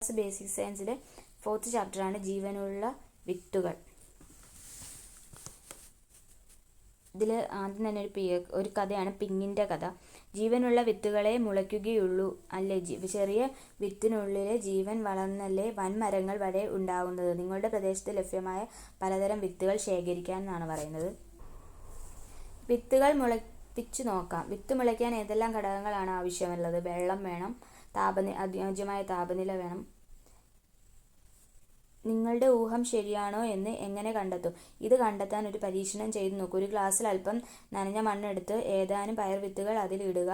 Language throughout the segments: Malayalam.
ബേസിക് സയൻസിലെ 4th ചാപ്റ്ററാണ് ജീവനുള്ള വിത്തുകൾ. ഇതിൽ ആദ്യം തന്നെ ഒരു കഥയാണ്, പിങ്ങിൻ്റെ കഥ. ജീവനുള്ള വിത്തുകളെ മുളയ്ക്കുകയുള്ളൂ അല്ലേ? ചെറിയ വിത്തിനുള്ളിലെ ജീവൻ വളർന്നല്ലേ വൻമരങ്ങൾ വരെ ഉണ്ടാകുന്നത്. നിങ്ങളുടെ പ്രദേശത്ത് ലഭ്യമായ പലതരം വിത്തുകൾ ശേഖരിക്കാൻ എന്നാണ് പറയുന്നത്. വിത്തുകൾ മുളപ്പിച്ചു നോക്കാം. വിത്ത് മുളയ്ക്കാൻ ഏതെല്ലാം ഘടകങ്ങളാണ് ആവശ്യമുള്ളത്? വെള്ളം വേണം, അനുയോജ്യമായ താപനില വേണം. നിങ്ങളുടെ ഊഹം ശരിയാണോ എന്ന് എങ്ങനെ കണ്ടെത്തും? ഇത് കണ്ടെത്താൻ ഒരു പരീക്ഷണം ചെയ്തു നോക്കൂ. ഒരു ഗ്ലാസ്സിൽ അല്പം നനഞ്ഞ മണ്ണെടുത്ത് ഏതാനും പയർ വിത്തുകൾ അതിലിടുക.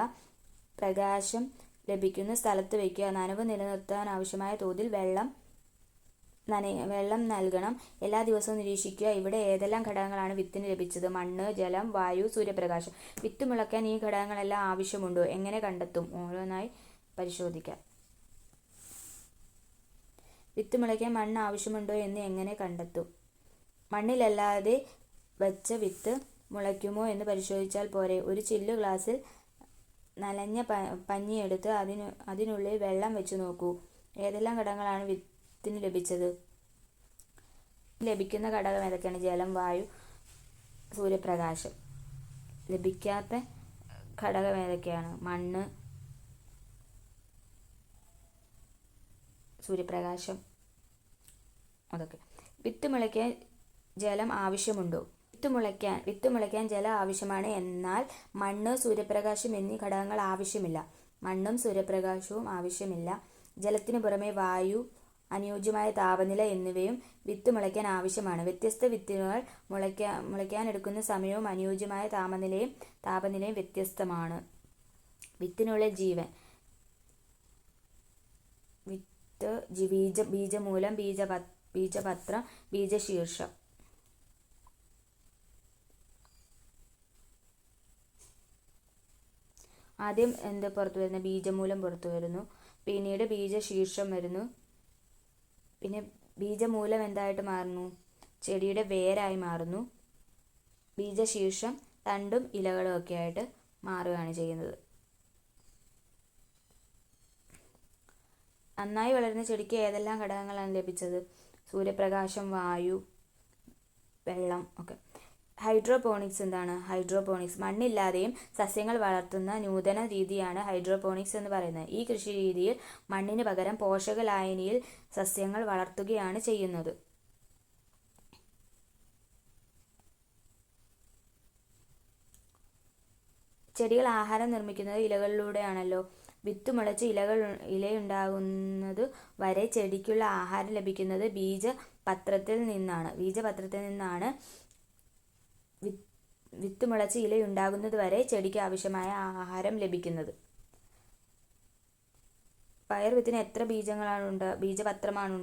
പ്രകാശം ലഭിക്കുന്ന സ്ഥലത്ത് വയ്ക്കുക. നനവ് നിലനിർത്താൻ ആവശ്യമായ തോതിൽ വെള്ളം നൽകണം. എല്ലാ ദിവസവും നിരീക്ഷിക്കുക. ഇവിടെ ഏതെല്ലാം ഘടകങ്ങളാണ് വിത്തിന് ലഭിച്ചത്? മണ്ണ്, ജലം, വായു, സൂര്യപ്രകാശം. വിത്ത് മുളയ്ക്കാൻ ഈ ഘടകങ്ങളെല്ലാം ആവശ്യമുണ്ടോ? എങ്ങനെ കണ്ടെത്തും? ഓരോന്നായി പരിശോധിക്കാം. വിത്ത് മുളയ്ക്കാൻ മണ്ണ് ആവശ്യമുണ്ടോ എന്ന് എങ്ങനെ കണ്ടെത്തും? മണ്ണിലല്ലാതെ വച്ച വിത്ത് മുളയ്ക്കുമോ എന്ന് പരിശോധിച്ചാൽ പോരെ. ഒരു ചില്ലു ഗ്ലാസ്സിൽ നനഞ്ഞ പഞ്ഞിയെടുത്ത് അതിനുള്ളിൽ വെള്ളം വെച്ച് നോക്കൂ. ഏതെല്ലാം ഘടകങ്ങളാണ് വിത്തിന് ലഭിച്ചത്? ലഭിക്കുന്ന ഘടകം ഏതൊക്കെയാണ്? ജലം, വായു, സൂര്യപ്രകാശം. ലഭിക്കാത്ത ഘടകം ഏതൊക്കെയാണ്? മണ്ണ്, സൂര്യപ്രകാശം. അതൊക്കെ. വിത്ത് മുളയ്ക്കാൻ ജലം ആവശ്യമുണ്ടോ? വിത്ത് മുളയ്ക്കാൻ ജലം ആവശ്യമാണ്. എന്നാൽ മണ്ണ്, സൂര്യപ്രകാശം എന്നീ ഘടകങ്ങൾ ആവശ്യമില്ല. മണ്ണും സൂര്യപ്രകാശവും ആവശ്യമില്ല. ജലത്തിനു പുറമെ വായു, അനുയോജ്യമായ താപനില എന്നിവയും വിത്ത് മുളയ്ക്കാൻ ആവശ്യമാണ്. വ്യത്യസ്ത വിത്തുകൾ മുളയ്ക്കാനെടുക്കുന്ന സമയവും അനുയോജ്യമായ താപനിലയും വ്യത്യസ്തമാണ്. വിത്തിനുള്ളിൽ ജീവൻ. ബീജമൂലം, ബീജപത്രം, ബീജശീർഷം. ആദ്യം പുറത്തു വരുന്ന ബീജമൂലം പുറത്തു വരുന്നു, പിന്നീട് ബീജശീർഷം വരുന്നു. പിന്നെ ബീജമൂലം എന്തായിട്ട് മാറുന്നു? ചെടിയുടെ വേരായി മാറുന്നു. ബീജശീർഷം തണ്ടും ഇലകളും ഒക്കെ ആയിട്ട് മാറുകയാണ് ചെയ്യുന്നത്. നന്നായി വളരുന്ന ചെടിക്ക് ഏതെല്ലാം ഘടകങ്ങളാണ് ലഭിച്ചത്? സൂര്യപ്രകാശം, വായു, വെള്ളം ഒക്കെ. ഹൈഡ്രോപോണിക്സ് എന്താണ്? ഹൈഡ്രോപോണിക്സ് മണ്ണില്ലാതെയും സസ്യങ്ങൾ വളർത്തുന്ന നൂതന രീതിയാണ് ഹൈഡ്രോപോണിക്സ് എന്ന് പറയുന്നത്. ഈ കൃഷി രീതിയിൽ മണ്ണിന് പകരം പോഷക ലായനിയിൽ സസ്യങ്ങൾ വളർത്തുകയാണ് ചെയ്യുന്നത്. ചെടികൾ ആഹാരം നിർമ്മിക്കുന്നത് ഇലകളിലൂടെയാണല്ലോ. വിത്ത് മുളച്ച് ഇലയുണ്ടാകുന്നത് വരെ ചെടിക്കുള്ള ആഹാരം ലഭിക്കുന്നത് ബീജപത്രത്തിൽ നിന്നാണ്. വിത്ത് മുളച്ച് ഇലയുണ്ടാകുന്നത് വരെ ചെടിക്ക് ആവശ്യമായ ആഹാരം ലഭിക്കുന്നത്. പയർ വിത്തിന് എത്ര ബീജപത്രമാണ്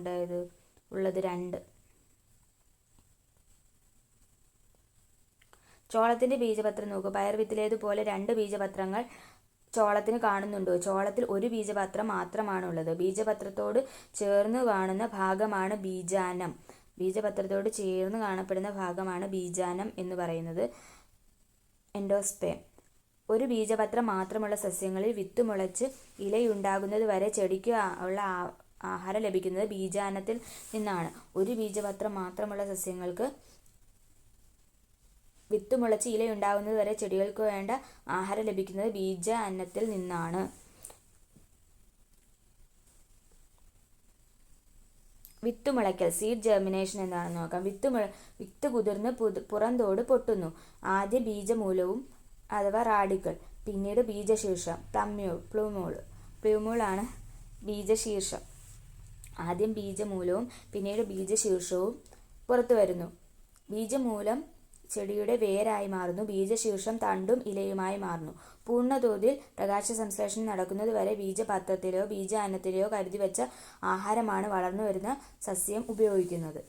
ഉള്ളത്? 2. ചോളത്തിന്റെ ബീജപത്രം നോക്കൂ. പയർ വിത്തിലേതുപോലെ 2 ബീജപത്രങ്ങൾ ചോളത്തിന് കാണുന്നുണ്ടോ? ചോളത്തിൽ ഒരു ബീജപത്രം മാത്രമാണുള്ളത്. ബീജപത്രത്തോട് ചേർന്ന് കാണുന്ന ഭാഗമാണ് ബീജാനം. ബീജപത്രത്തോട് ചേർന്ന് കാണപ്പെടുന്ന ഭാഗമാണ് ബീജാനം എന്ന് പറയുന്നത്. എൻഡോസ്പേം. ഒരു ബീജപത്രം മാത്രമുള്ള സസ്യങ്ങളിൽ വിത്ത് മുളച്ച് ഇലയുണ്ടാകുന്നത് വരെ ചെടിക്ക് ഉള്ള ആഹാരം ലഭിക്കുന്നത് ബീജാനത്തിൽ നിന്നാണ്. ഒരു ബീജപത്രം മാത്രമുള്ള സസ്യങ്ങൾക്ക് വിത്ത് മുളച്ച് ഇലയുണ്ടാകുന്നത് വരെ ചെടികൾക്ക് വേണ്ട ആഹാരം ലഭിക്കുന്നത് ബീജാന്നത്തിൽ നിന്നാണ്. വിത്ത് മുളയ്ക്കൽ, സീഡ് ജെർമിനേഷൻ എന്താണെന്ന് നോക്കാം. വിത്ത് കുതിർന്ന് പുറന്തോട് പൊട്ടുന്നു. ആദ്യം ബീജമൂലവും അഥവാ റാഡിക്കൽ, പിന്നീട് ബീജശീർഷം, പ്ലൂമൂളാണ് ബീജശീർഷം. ആദ്യം ബീജമൂലവും പിന്നീട് ബീജശീർഷവും പുറത്തു വരുന്നു. ബീജമൂലം ചെടിയുടെ വേരായി മാറുന്നു. ബീജശീർഷം തണ്ടും ഇലയുമായി മാറുന്നു. പൂർണ്ണതോതിൽ പ്രകാശ സംശ്ലേഷണം നടക്കുന്നത് വരെ ബീജപത്രത്തിലോ ബീജാന്നത്തിലോ കരുതി വെച്ച ആഹാരമാണ് വളർന്നു വരുന്ന സസ്യം ഉപയോഗിക്കുന്നത്.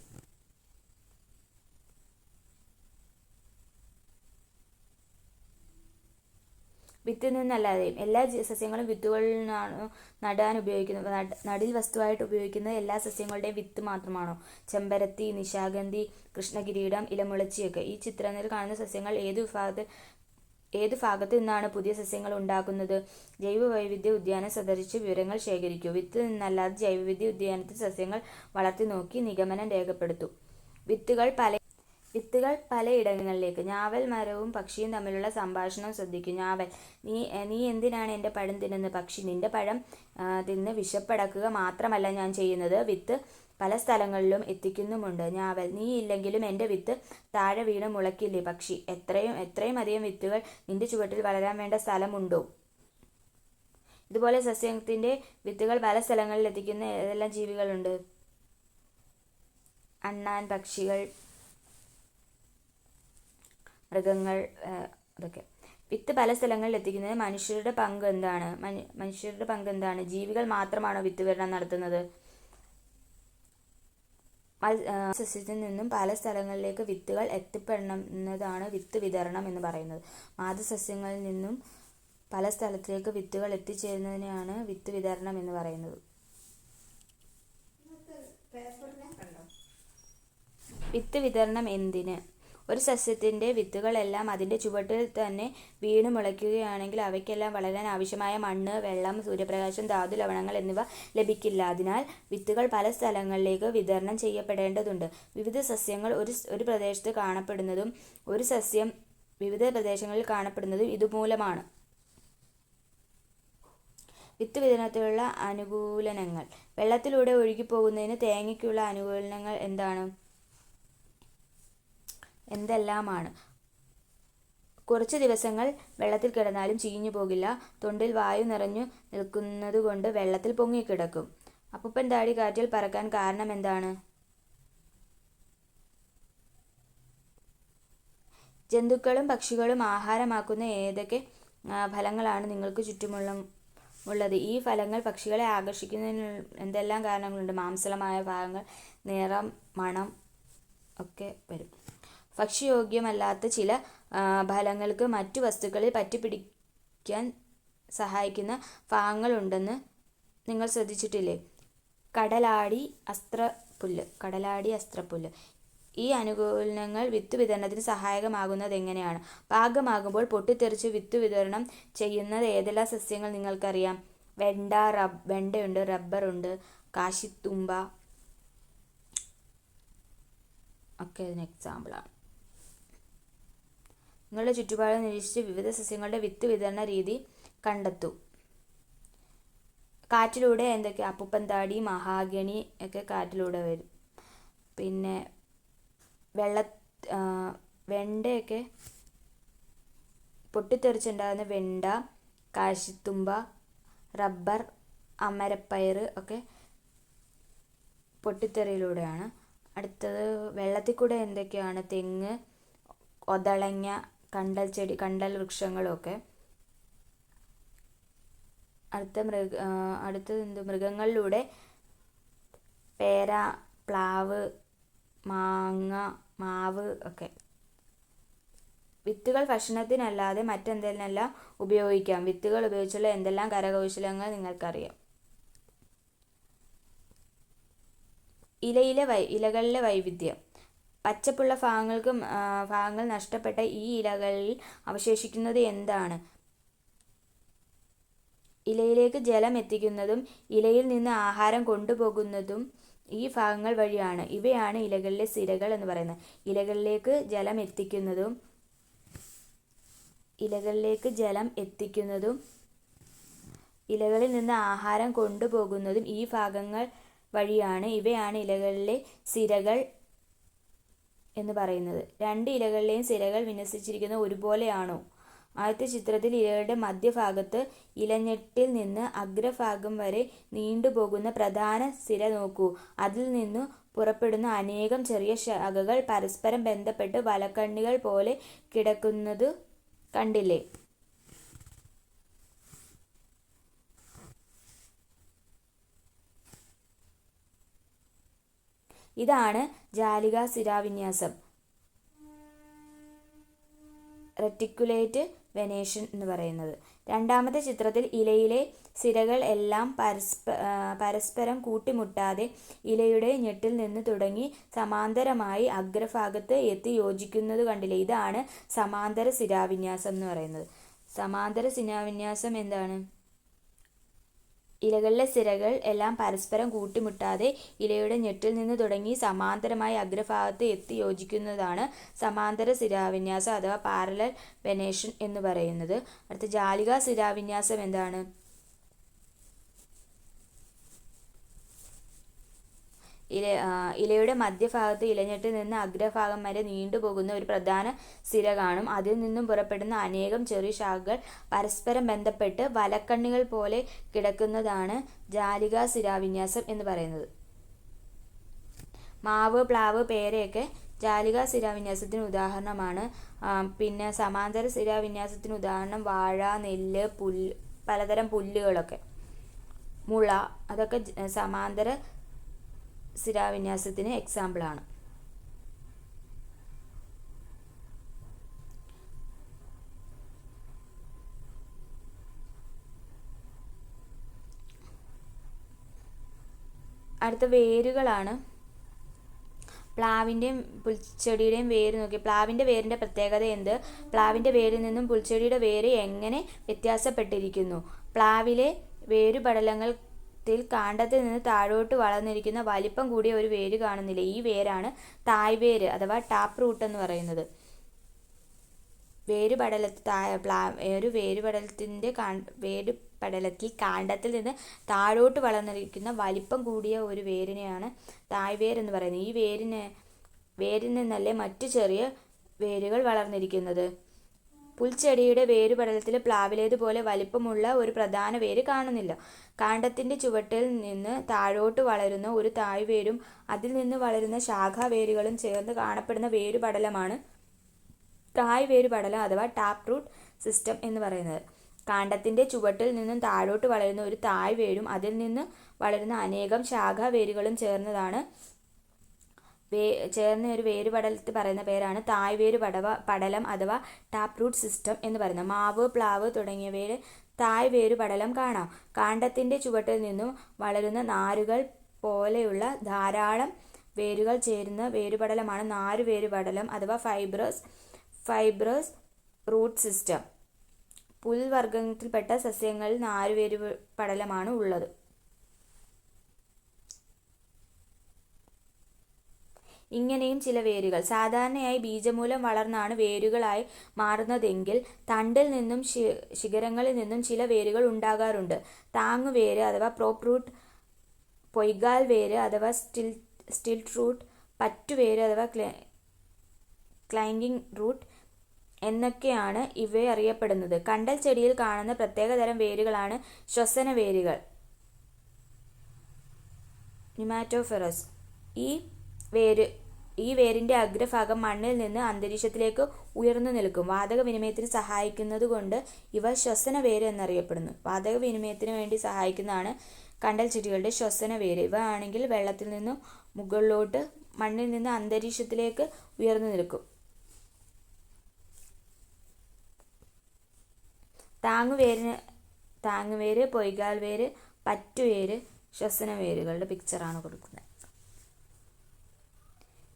വിത്തിൽ നിന്നല്ലാതെയും. എല്ലാ സസ്യങ്ങളും വിത്തുകളിൽ നിന്നാണോ നടാൻ ഉപയോഗിക്കുന്നത്? നടിൽ വസ്തുവായിട്ട് ഉപയോഗിക്കുന്നത് എല്ലാ സസ്യങ്ങളുടെയും വിത്ത് മാത്രമാണോ? ചെമ്പരത്തി, നിശാഗന്ധി, കൃഷ്ണകിരീടം, ഇലമുളച്ചിയൊക്കെ. ഈ ചിത്രത്തിൽ കാണുന്ന സസ്യങ്ങൾ ഏതു വിഭാഗത്തിൽ ഏതു ഭാഗത്തു നിന്നാണ് പുതിയ സസ്യങ്ങൾ ഉണ്ടാക്കുന്നത്? ജൈവവൈവിധ്യ ഉദ്യാനം സന്ദർശിച്ച് വിവരങ്ങൾ ശേഖരിക്കൂ. വിത്ത് നിന്നല്ലാതെ ജൈവവൈവിധ്യ ഉദ്യാനത്തിൽ സസ്യങ്ങൾ വളർത്തി നോക്കി നിഗമനം രേഖപ്പെടുത്തൂ. വിത്തുകൾ പലയിടങ്ങളിലേക്ക്. ഞാവൽ മരവും പക്ഷിയും തമ്മിലുള്ള സംഭാഷണം ശ്രദ്ധിക്കൂ. ഞാവൽ: നീ എന്തിനാണ് എൻ്റെ പഴം തിന്നുന്നത്? പക്ഷി: നിന്റെ പഴം തിന്ന് വിശപ്പടക്കുക മാത്രമല്ല ഞാൻ ചെയ്യുന്നത്, വിത്ത് പല സ്ഥലങ്ങളിലും എത്തിക്കുന്നുമുണ്ട്. ഞാവൽ: നീ ഇല്ലെങ്കിലും എൻ്റെ വിത്ത് താഴെ വീണ് മുളയ്ക്കില്ലേ? പക്ഷി: എത്രയും അധികം വിത്തുകൾ നിന്റെ ചുവട്ടിൽ വളരാൻ വേണ്ട സ്ഥലമുണ്ടോ? ഇതുപോലെ സസ്യത്തിൻ്റെ വിത്തുകൾ പല സ്ഥലങ്ങളിൽ എത്തിക്കുന്ന ഏതെല്ലാം ജീവികളുണ്ട്? അണ്ണാൻ, പക്ഷികൾ, മൃഗങ്ങൾ, അതൊക്കെ. വിത്ത് പല സ്ഥലങ്ങളിൽ എത്തിക്കുന്നതിന് മനുഷ്യരുടെ പങ്ക് എന്താണ്? ജീവികൾ മാത്രമാണോ വിത്ത് വിതരണം നടത്തുന്നത്? സസ്യത്തിൽ നിന്നും പല സ്ഥലങ്ങളിലേക്ക് വിത്തുകൾ എത്തിപ്പെടുന്നതാണ് വിത്ത് വിതരണം എന്ന് പറയുന്നത്. മാതൃസസ്യങ്ങളിൽ നിന്നും പല സ്ഥലത്തേക്ക് വിത്തുകൾ എത്തിച്ചേരുന്നതിനെയാണ് വിത്ത് വിതരണം എന്ന് പറയുന്നത്. വിത്ത് വിതരണം എന്തിന്? ഒരു സസ്യത്തിൻ്റെ വിത്തുകളെല്ലാം അതിൻ്റെ ചുവട്ടിൽ തന്നെ വീണ് മുളയ്ക്കുകയാണെങ്കിൽ അവയ്ക്കെല്ലാം വളരാൻ ആവശ്യമായ മണ്ണ്, വെള്ളം, സൂര്യപ്രകാശം, ധാതു ലവണങ്ങൾ എന്നിവ ലഭിക്കില്ല. അതിനാൽ വിത്തുകൾ പല സ്ഥലങ്ങളിലേക്ക് വിതരണം ചെയ്യപ്പെടേണ്ടതുണ്ട്. വിവിധ സസ്യങ്ങൾ ഒരു പ്രദേശത്ത് കാണപ്പെടുന്നതും ഒരു സസ്യം വിവിധ പ്രദേശങ്ങളിൽ കാണപ്പെടുന്നതും ഇതുമൂലമാണ്. വിത്ത് വിതരണത്തിലുള്ള അനുകൂലനങ്ങൾ. വെള്ളത്തിലൂടെ ഒഴുകിപ്പോകുന്നതിന് തേങ്ങയ്ക്കുള്ള അനുകൂലനങ്ങൾ എന്തെല്ലാമാണ്? കുറച്ച് ദിവസങ്ങൾ വെള്ളത്തിൽ കിടന്നാലും ചീഞ്ഞു പോകില്ല. തൊണ്ടിൽ വായു നിറഞ്ഞു നിൽക്കുന്നതുകൊണ്ട് വെള്ളത്തിൽ പൊങ്ങിക്കിടക്കും. അപ്പൂപ്പൻ താടി കാറ്റിൽ പറക്കാൻ കാരണം എന്താണ്? ജന്തുക്കളും പക്ഷികളും ആഹാരമാക്കുന്ന ഏതൊക്കെ ഫലങ്ങളാണ് നിങ്ങൾക്ക് ചുറ്റുമുള്ളത്? ഈ ഫലങ്ങൾ പക്ഷികളെ ആകർഷിക്കുന്നതിന് എന്തെല്ലാം കാരണങ്ങളുണ്ട്? മാംസളമായ ഭാഗങ്ങൾ, നിറം, മണം ഒക്കെ വരും. ഭക്ഷ്യയോഗ്യമല്ലാത്ത ചില ഫലങ്ങൾക്ക് മറ്റു വസ്തുക്കളിൽ പറ്റിപ്പിടിക്കാൻ സഹായിക്കുന്ന ഭാഗങ്ങളുണ്ടെന്ന് നിങ്ങൾ ശ്രദ്ധിച്ചിട്ടില്ലേ? കടലാടി, അസ്ത്രപ്പുല്ല്. ഈ അനുകൂലനങ്ങൾ വിത്ത് വിതരണത്തിന് സഹായകമാകുന്നത് എങ്ങനെയാണ്? പാകമാകുമ്പോൾ പൊട്ടിത്തെറിച്ച് വിത്ത് വിതരണം ചെയ്യുന്നത് ഏതെല്ലാം സസ്യങ്ങൾ നിങ്ങൾക്കറിയാം? വെണ്ടയുണ്ട്, റബ്ബറുണ്ട്, കാശിത്തുമ്പ ഒക്കെ ഇതിന് എക്സാമ്പിളാണ്. നിങ്ങളുടെ ചുറ്റുപാട് നിരീക്ഷിച്ച് വിവിധ സസ്യങ്ങളുടെ വിത്ത് വിതരണ രീതി കണ്ടെത്തൂ. കാറ്റിലൂടെ എന്തൊക്കെ? അപ്പൂപ്പൻ താടി, മഹാഗണി ഒക്കെ കാറ്റിലൂടെ വരും. പിന്നെ വെണ്ടയൊക്കെ പൊട്ടിത്തെറിച്ചുണ്ടാകുന്ന വെണ്ട, കാശിത്തുമ്പ, റബ്ബർ, അമരപ്പയർ ഒക്കെ പൊട്ടിത്തെറിയിലൂടെയാണ്. അടുത്തത് വെള്ളത്തിൽ കൂടെ എന്തൊക്കെയാണ്? തെങ്ങ്, ഒതളങ്ങ, കണ്ടൽ വൃക്ഷങ്ങളൊക്കെ. അടുത്തത് മൃഗങ്ങളിലൂടെ പേര, പ്ലാവ്, മാങ്ങ, മാവ് ഒക്കെ. വിത്തുകൾ ഭക്ഷണത്തിനല്ലാതെ മറ്റെന്തെല്ലാം ഉപയോഗിക്കാം? വിത്തുകൾ ഉപയോഗിച്ചുള്ള എന്തെല്ലാം കരകൗശലങ്ങൾ നിങ്ങൾക്കറിയാം? ഇലകളിലെ വൈവിധ്യം. പച്ചപ്പുള്ള ഭാഗങ്ങൾ നഷ്ടപ്പെട്ട ഈ ഇലകളിൽ അവശേഷിക്കുന്നത് എന്താണ്? ഇലയിലേക്ക് ജലം എത്തിക്കുന്നതും ഇലയിൽ നിന്ന് ആഹാരം കൊണ്ടുപോകുന്നതും ഈ ഭാഗങ്ങൾ വഴിയാണ്. ഇവയാണ് ഇലകളിലെ സിരകൾ എന്ന് പറയുന്നത്. ഇലകളിലേക്ക് ജലം എത്തിക്കുന്നതും ഇലകളിൽ നിന്ന് ആഹാരം കൊണ്ടുപോകുന്നതും ഈ ഭാഗങ്ങൾ വഴിയാണ്. ഇവയാണ് ഇലകളിലെ സിരകൾ എന്ന് പറയുന്നത്. രണ്ട് ഇലകളിലെയും സിരകൾ വിന്യസിച്ചിരിക്കുന്നത് ഒരുപോലെയാണോ? ആദ്യത്തെ ചിത്രത്തിൽ ഇലയുടെ മധ്യഭാഗത്ത് ഇലഞ്ഞെട്ടിൽ നിന്ന് അഗ്രഭാഗം വരെ നീണ്ടുപോകുന്ന പ്രധാന സിര നോക്കൂ. അതിൽ നിന്നു പുറപ്പെടുന്ന അനേകം ചെറിയ ശാഖകൾ പരസ്പരം ബന്ധപ്പെട്ട് വലക്കണ്ണികൾ പോലെ കിടക്കുന്നത് കണ്ടില്ലേ? ഇതാണ് ജാലിക സിരാവിന്യാസം. റെറ്റിക്കുലേറ്റ് വെനേഷ്യൻ എന്ന് പറയുന്നത്. രണ്ടാമത്തെ ചിത്രത്തിൽ ഇലയിലെ സിരകൾ എല്ലാം പരസ്പരം കൂട്ടിമുട്ടാതെ ഇലയുടെ ഞെട്ടിൽ നിന്ന് തുടങ്ങി സമാന്തരമായി അഗ്രഭാഗത്ത് എത്തി യോജിക്കുന്നത് കണ്ടില്ലേ? ഇതാണ് സമാന്തര ശിരാവിന്യാസം എന്ന് പറയുന്നത്. സമാന്തര ശിരാവിന്യാസം എന്താണ്? ഇലകളിലെ സിരകൾ എല്ലാം പരസ്പരം കൂട്ടിമുട്ടാതെ ഇലയുടെ ഞെട്ടിൽ നിന്ന് തുടങ്ങി സമാന്തരമായി അഗ്രഭാഗത്ത് എത്തി യോജിക്കുന്നതാണ് സമാന്തര ശിരാവിന്യാസം അഥവാ പാരലൽ വെനേഷൻ എന്ന് പറയുന്നത്. അടുത്ത ജാലികാ ശിരാവിന്യാസം എന്താണ്? ഇലയുടെ മധ്യഭാഗത്ത് ഇലഞ്ഞെട്ടിൽ നിന്ന് അഗ്രഭാഗം വരെ നീണ്ടുപോകുന്ന ഒരു പ്രധാന സിര കാണും. അതിൽ നിന്നും പുറപ്പെടുന്ന അനേകം ചെറിയ ശാഖകൾ പരസ്പരം ബന്ധപ്പെട്ട് വലക്കണ്ണികൾ പോലെ കിടക്കുന്നതാണ് ജാലികാ ശിരാവിന്യാസം എന്ന് പറയുന്നത്. മാവ്, പ്ലാവ്, പേരയൊക്കെ ജാലികാ ശിരാവിന്യാസത്തിന് ഉദാഹരണമാണ്. പിന്നെ സമാന്തര ശിരാവിന്യാസത്തിന് ഉദാഹരണം വാഴ, നെല്ല്, പലതരം പുല്ലുകളൊക്കെ, മുള, അതൊക്കെ സമാന്തര ശിരാവിന്യാസത്തിന് എക്സാമ്പിളാണ്. അടുത്ത വേരുകളാണ്. പ്ലാവിൻ്റെയും പുൽച്ചെടിയുടെയും വേര് നോക്കി. പ്ലാവിൻ്റെ വേരിൻ്റെ പ്രത്യേകത എന്ത്? പ്ലാവിൻ്റെ വേരിൽ നിന്നും പുൽച്ചെടിയുടെ വേര് എങ്ങനെ വ്യത്യാസപ്പെട്ടിരിക്കുന്നു? പ്ലാവിലെ വേരുപടലങ്ങൾ കാണ്ഡത്തിൽ നിന്ന് താഴോട്ട് വളർന്നിരിക്കുന്ന വലിപ്പം കൂടിയ ഒരു വേര് കാണുന്നില്ല. ഈ വേരാണ് തായ്വേര് അഥവാ ടാപ്പ് റൂട്ട് എന്ന് പറയുന്നത്. വേരുപടലത്തിൽ കാണ്ഡത്തിൽ നിന്ന് താഴോട്ട് വളർന്നിരിക്കുന്ന വലിപ്പം കൂടിയ ഒരു വേരിനെയാണ് തായ്വേര് എന്ന് പറയുന്നത്. ഈ വേരിൽ നിന്നല്ലേ മറ്റു ചെറിയ വേരുകൾ വളർന്നിരിക്കുന്നത്. പുൽച്ചെടിയുടെ വേരുപടലത്തിൽ പ്ലാവിലേതുപോലെ വലിപ്പമുള്ള ഒരു പ്രധാന വേര് കാണുന്നില്ല. കാണ്ഡത്തിന്റെ ചുവട്ടിൽ നിന്ന് താഴോട്ട് വളരുന്ന ഒരു തായ്വേരും അതിൽ നിന്ന് വളരുന്ന ശാഖാവേരുകളും ചേർന്ന് കാണപ്പെടുന്ന വേരുപടലമാണ് തായ്വേരുപടലം അഥവാ ടാപ്പ് റൂട്ട് സിസ്റ്റം എന്ന് പറയുന്നത്. കാണ്ഡത്തിന്റെ ചുവട്ടിൽ നിന്നും താഴോട്ട് വളരുന്ന ഒരു തായ്വേരും അതിൽ നിന്ന് വളരുന്ന അനേകം ശാഖാവേരുകളും ചേർന്ന ഒരു വേരുപടലത്തിൽ പറയുന്ന പേരാണ് തായ്വേരു പടലം അഥവാ ടാപ്പ് റൂട്ട് സിസ്റ്റം എന്ന് പറയുന്നത്. മാവ്, പ്ലാവ് തുടങ്ങിയവയിൽ തായ്വേരുപടലം കാണാം. കാണ്ഡത്തിന്റെ ചുവട്ടിൽ നിന്നും വളരുന്ന നാരുകൾ പോലെയുള്ള ധാരാളം വേരുകൾ ചേരുന്ന വേരുപടലമാണ് നാരുവേരുപടലം അഥവാ ഫൈബ്രസ് റൂട്ട് സിസ്റ്റം. പുൽവർഗത്തിൽപ്പെട്ട സസ്യങ്ങളിൽ നാരുവേരുപടലമാണ് ഉള്ളത്. ഇങ്ങനെയും ചില വേരുകൾ സാധാരണയായി ബീജമൂലം വളർന്നാണ് വേരുകളായി മാറുന്നതെങ്കിൽ തണ്ടിൽ നിന്നും ശിഖരങ്ങളിൽ നിന്നും ചില വേരുകൾ ഉണ്ടാകാറുണ്ട്. താങ്ങുവേര് അഥവാ പ്രോപ്പ് റൂട്ട്, പൊയ്കാൽ വേര് അഥവാ സ്റ്റിൽറ്റ് റൂട്ട്, പറ്റുവേര് അഥവാ ക്ലൈംബിംഗ് റൂട്ട് എന്നൊക്കെയാണ് ഇവയെ അറിയപ്പെടുന്നത്. കണ്ടൽ ചെടിയിൽ കാണുന്ന പ്രത്യേകതരം വേരുകളാണ് ശ്വസന വേരുകൾ, ന്യൂമാറ്റോഫെറസ്. ഈ വേരിന്റെ അഗ്രഭാഗം മണ്ണിൽ നിന്ന് അന്തരീക്ഷത്തിലേക്ക് ഉയർന്നു നിൽക്കും. വാതക വിനിമയത്തിന് സഹായിക്കുന്നതുകൊണ്ട് ഇവ ശ്വസന വേര് എന്നറിയപ്പെടുന്നു. വാതക വിനിമയത്തിന് വേണ്ടി സഹായിക്കുന്നതാണ് കണ്ടൽ ചെടികളുടെ ശ്വസന വേര്. ഇവ ആണെങ്കിൽ വെള്ളത്തിൽ നിന്നും മുകളിലോട്ട് മണ്ണിൽ നിന്ന് അന്തരീക്ഷത്തിലേക്ക് ഉയർന്നു നിൽക്കും. താങ്ങുവേര്, പൊയ്കാൽ വേര്, പറ്റുവേര് ശ്വസന വേരുകളുടെ പിക്ചറാണ് കൊടുക്കുന്നത്.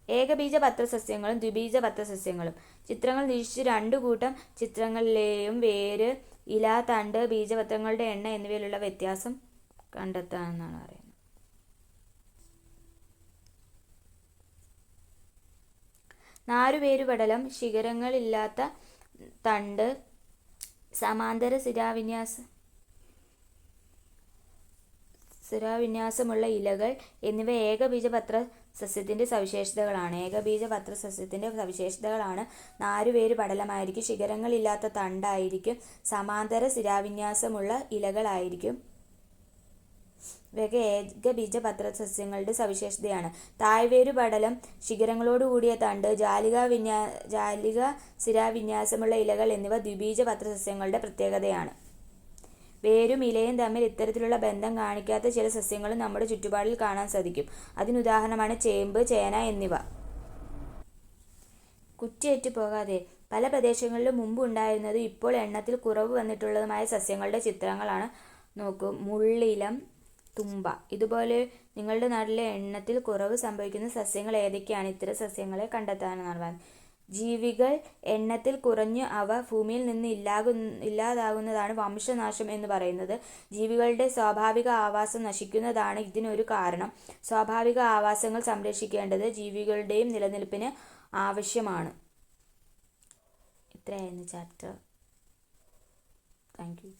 ഏകബീജപത്ര സസ്യങ്ങളും ദ്വിബീജപത്ര സസ്യങ്ങളും. ചിത്രങ്ങൾ നിരീക്ഷിച്ച് രണ്ടു കൂട്ടം ചിത്രങ്ങളിലെയും വേര്, ഇല, തണ്ട്, ബീജപത്രങ്ങളുടെ എണ്ണം എന്നിവയിലുള്ള വ്യത്യാസം കണ്ടെത്താമെന്നാണ് പറയുന്നത്. നാരുവേരുപടലം, ശിഖരങ്ങളില്ലാത്ത തണ്ട്, സമാന്തര ശിരാവിന്യാസമുള്ള ഇലകൾ എന്നിവ ഏകബീജപത്ര സസ്യത്തിന്റെ സവിശേഷതകളാണ്. നാരുവേര് പടലമായിരിക്കും, ശിഖരങ്ങളില്ലാത്ത തണ്ടായിരിക്കും, സമാന്തര ശിരാവിന്യാസമുള്ള ഇലകളായിരിക്കും. ഇവയൊക്കെ ഏകബീജപത്ര സസ്യങ്ങളുടെ സവിശേഷതയാണ്. തായ്വേരു പടലം, ശിഖരങ്ങളോടുകൂടിയ തണ്ട്, ജാലിക ശിരാവിന്യാസമുള്ള ഇലകൾ എന്നിവ ദ്വിബീജപത്ര സസ്യങ്ങളുടെ പ്രത്യേകതയാണ്. വേരും ഇലയും തമ്മിൽ ഇത്തരത്തിലുള്ള ബന്ധം കാണിക്കാത്ത ചില സസ്യങ്ങളും നമ്മുടെ ചുറ്റുപാടിൽ കാണാൻ സാധിക്കും. അതിനുദാഹരണമാണ് ചേമ്പ്, ചേന എന്നിവ. കുറ്റിയേറ്റ് പോകാതെ പല പ്രദേശങ്ങളിലും മുമ്പ് ഉണ്ടായിരുന്നതും ഇപ്പോൾ എണ്ണത്തിൽ കുറവ് വന്നിട്ടുള്ളതുമായ സസ്യങ്ങളുടെ ചിത്രങ്ങളാണ്. നോക്കൂ, മുള്ളിലം, തുമ്പ. ഇതുപോലെ നിങ്ങളുടെ നാട്ടിലെ എണ്ണത്തിൽ കുറവ് സംഭവിക്കുന്ന സസ്യങ്ങൾ ഏതൊക്കെയാണ്? ഇത്തരം സസ്യങ്ങളെ കണ്ടെത്താനാണ് പറയുന്നത്. ജീവികൾ എണ്ണത്തിൽ കുറഞ്ഞ് അവ ഭൂമിയിൽ നിന്ന് ഇല്ലാതാകുന്നതാണ് വംശനാശം എന്ന് പറയുന്നത്. ജീവികളുടെ സ്വാഭാവിക ആവാസം നശിക്കുന്നതാണ് ഇതിനൊരു കാരണം. സ്വാഭാവിക ആവാസങ്ങൾ സംരക്ഷിക്കേണ്ടത് ജീവികളുടെയും നിലനിൽപ്പിന് ആവശ്യമാണ്. ഇത്രയായിരുന്നു ചാപ്റ്റർ. Thank you.